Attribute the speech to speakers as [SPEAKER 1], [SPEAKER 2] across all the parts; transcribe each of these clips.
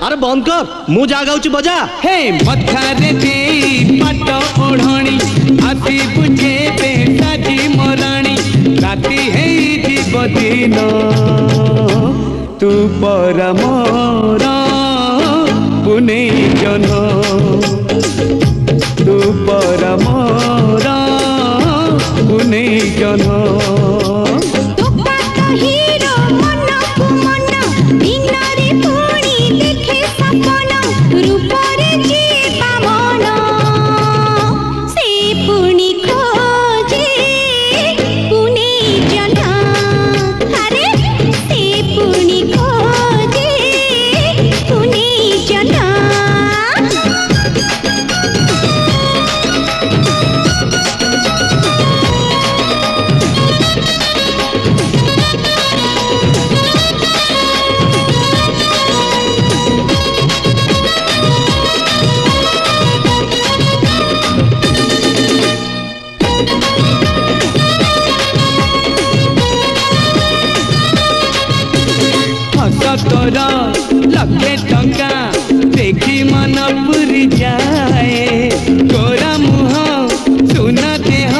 [SPEAKER 1] अरे बंद कर मु जा गाउची बजा।
[SPEAKER 2] हे मथारे दे पाट ओढ़णी आसी बुझे पे साजी मराणी राती है जीव दिन तू पर मोरा पुने जन तू पर मोरा पुने जन तोरा लखे टंका देखी मन पुरी जाए गोरा मुह सुना देह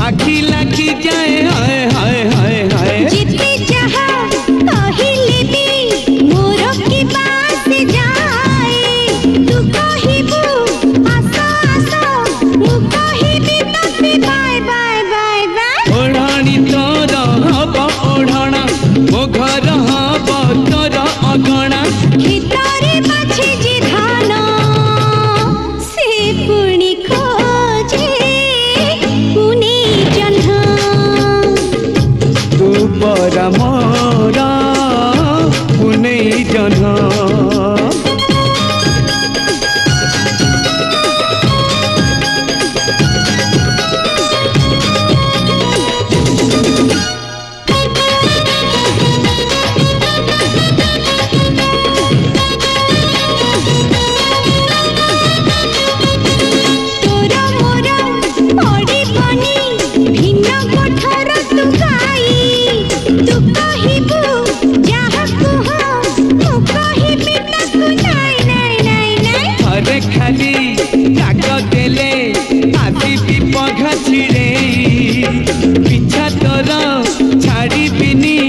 [SPEAKER 2] आखि लाखी जाए हाय हाय हाय हाय
[SPEAKER 3] जिते चाहा कहिले भी मोर की बात जाए तू कहिबू आसा आसा मु कहिबी तते बाय बाय बाय बाय
[SPEAKER 2] ओढ़ाणी तोर हब ओढ़णा मो घर हब तोर अगणा
[SPEAKER 3] खेतरे बाछे जे धान से पुणी खोजे पुने जन्ह
[SPEAKER 2] तू पर मोरा पुने जन खाली काग देले आसी पघा छिड़े पिछा तोर छाड़ी बिनी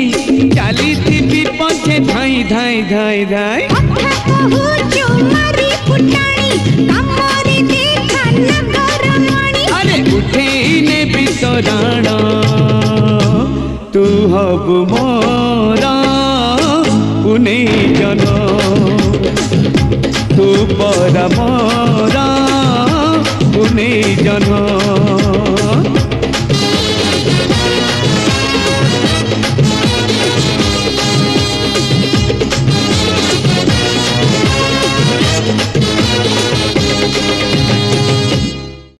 [SPEAKER 2] चाली थी पछे धाई धाई धाई धाई अरे उठे ने बितराण तू हब मोरा पुने जन तू पर मोरा पुने जन।